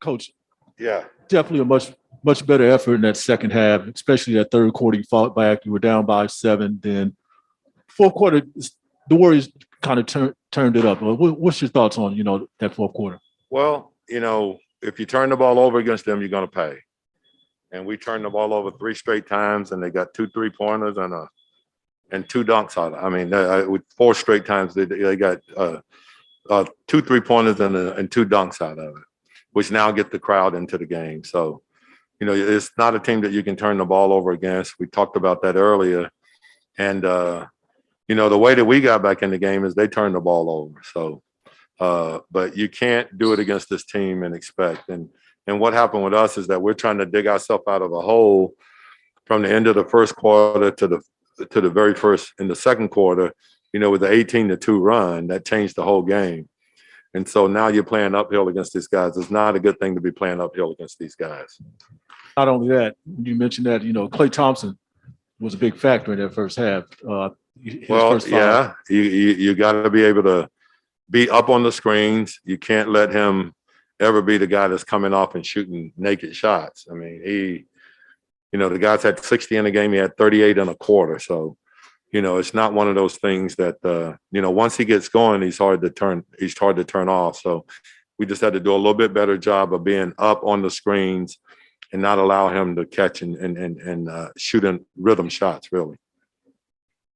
Coach. Yeah, definitely a much better effort in that second half, especially that third quarter. You fought back. You were down by 7. Then fourth quarter, the Warriors kind of turned it up. What's your thoughts on that fourth quarter? Well, if you turn the ball over against them, you're going to pay. And we turned the ball over 3 straight times, and they got 2 3-pointers and 2 dunks out. I mean, with 4 straight times they got 2 3-pointers and 2 dunks out of it, which now get the crowd into the game. So, it's not a team that you can turn the ball over against. We talked about that earlier, and the way that we got back in the game is they turned the ball over. So, but you can't do it against this team and expect. And what happened with us is that we're trying to dig ourselves out of a hole from the end of the first quarter to the very first in the second quarter, with the 18-2 run that changed the whole game. And so now you're playing uphill against these guys. It's not a good thing to be playing uphill against these guys. Not only that, you mentioned that, Klay Thompson was a big factor in that first half. You got to be able to be up on the screens. You can't let him ever be the guy that's coming off and shooting naked shots. I mean, the guys had 60 in the game. He had 38 in a quarter. So, it's not one of those things that, once he gets going, he's hard to turn off. So we just had to do a little bit better job of being up on the screens and not allow him to catch and shooting rhythm shots, really.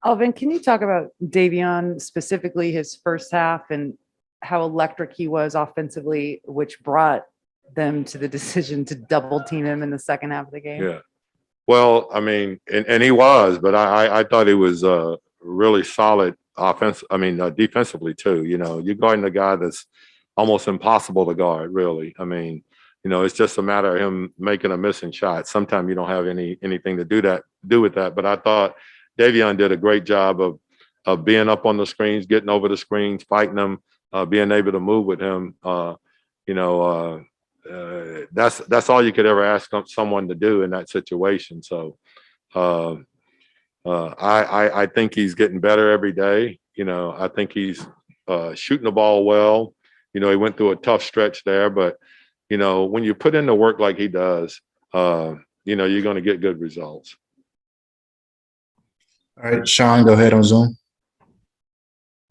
Alvin, can you talk about Davion, specifically his first half and how electric he was offensively, which brought them to the decision to double team him in the second half of the game? Yeah. Well, I mean, and he was, but I thought he was really solid defensively too. You're guarding a guy that's almost impossible to guard, really. I mean, it's just a matter of him making a missing shot. Sometimes you don't have anything to do with that. But I thought Davion did a great job of being up on the screens, getting over the screens, fighting them, being able to move with him. That's all you could ever ask someone to do in that situation. So I think he's getting better every day. I think he's shooting the ball well. He went through a tough stretch there, but when you put in the work like he does, you're going to get good results. All right, Sean, go ahead on Zoom.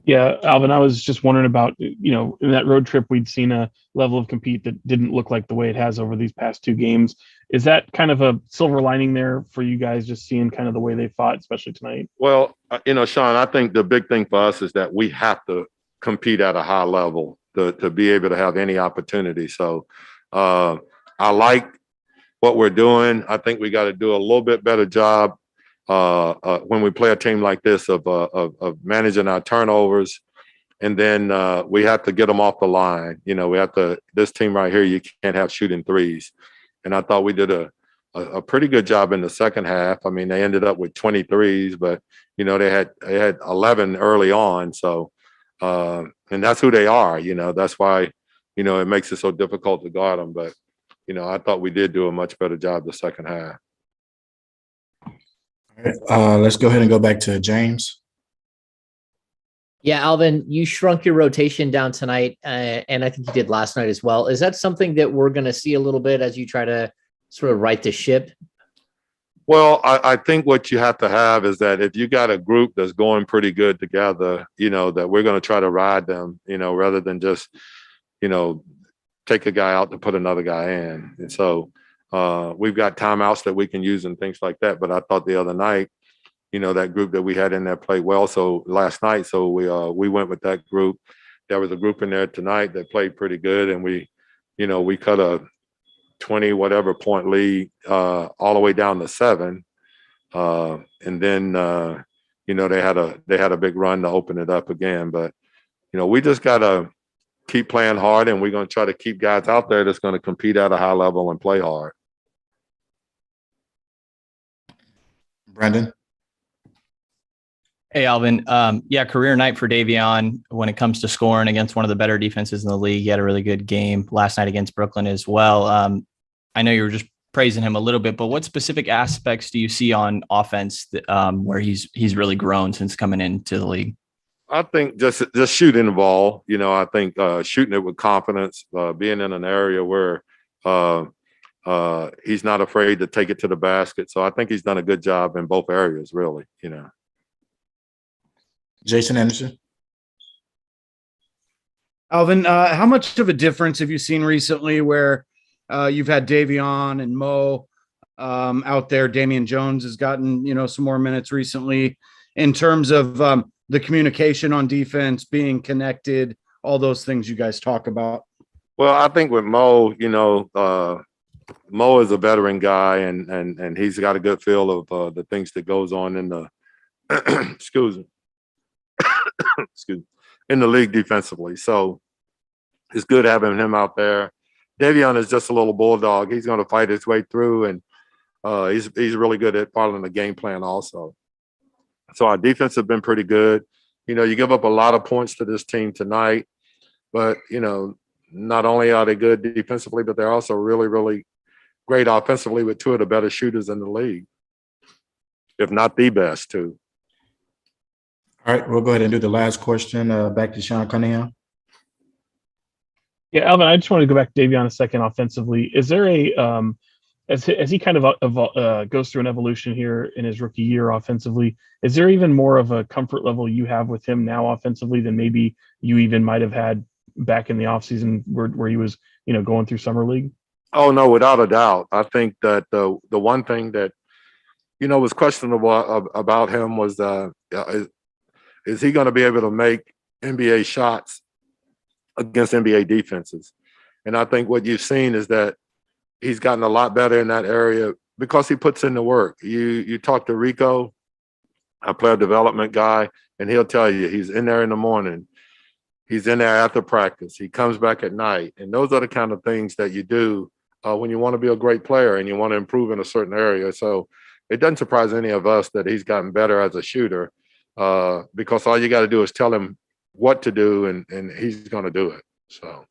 Yeah, Alvin, I was just wondering about, in that road trip, we'd seen a level of compete that didn't look like the way it has over these past 2 games. Is that kind of a silver lining there for you guys, just seeing kind of the way they fought, especially tonight? Well, Sean, I think the big thing for us is that we have to compete at a high level to be able to have any opportunity. So I like what we're doing. I think we got to do a little bit better job when we play a team like this of managing our turnovers, and then we have to get them off the line. We have to. This team right here, you can't have shooting threes, and I thought we did a pretty good job in the second half. I mean, they ended up with 23s, but they had 11 early on. So, and that's who they are. That's why it makes it so difficult to guard them. But I thought we did do a much better job the second half. Let's go ahead and go back to James. Yeah, Alvin, you shrunk your rotation down tonight, and I think you did last night as well. Is that something that we're going to see a little bit as you try to sort of right the ship? Well, I think what you have to have is that if you got a group that's going pretty good together, that we're going to try to ride them, rather than just, take a guy out to put another guy in. And so we've got timeouts that we can use and things like that. But I thought the other night, that group that we had in there played well. So last night, we went with that group. There was a group in there tonight that played pretty good, and we cut a 20 whatever point lead all the way down to 7, and then they had a big run to open it up again. But we just gotta keep playing hard, and we're going to try to keep guys out there that's going to compete at a high level and play hard. Brendan. Hey, Alvin. Career night for Davion when it comes to scoring against one of the better defenses in the league. He had a really good game last night against Brooklyn as well. I know you were just praising him a little bit, but what specific aspects do you see on offense where he's really grown since coming into the league? I think just shooting the ball. I think shooting it with confidence, being in an area where He's not afraid to take it to the basket. So I think he's done a good job in both areas, really, you know. Jason Anderson. Alvin, how much of a difference have you seen recently where you've had Davion and Mo out there? Damian Jones has gotten, some more minutes recently in terms of the communication on defense, being connected, all those things you guys talk about. Well, I think with Mo, Mo is a veteran guy, and he's got a good feel of the things that goes on in the excuse me, in the league defensively. So it's good having him out there. Davion is just a little bulldog. He's going to fight his way through, and he's really good at following the game plan also. So our defense has been pretty good. You give up a lot of points to this team tonight, but not only are they good defensively, but they're also really, really great offensively with two of the better shooters in the league, if not the best, too. All right, we'll go ahead and do the last question. Back to Sean Cunningham. Yeah, Alvin, I just want to go back to Davion a second offensively. Is there as he kind of goes through an evolution here in his rookie year offensively, is there even more of a comfort level you have with him now offensively than maybe you even might have had back in the offseason where he was, going through summer league? Oh, no, without a doubt. I think that the one thing that, was questionable about him was is he going to be able to make NBA shots against NBA defenses? And I think what you've seen is that he's gotten a lot better in that area because he puts in the work. You talk to Rico, a player development guy, and he'll tell you he's in there in the morning. He's in there after practice. He comes back at night. And those are the kind of things that you do when you want to be a great player and you want to improve in a certain area. So it doesn't surprise any of us that he's gotten better as a shooter because all you got to do is tell him what to do and he's going to do it. So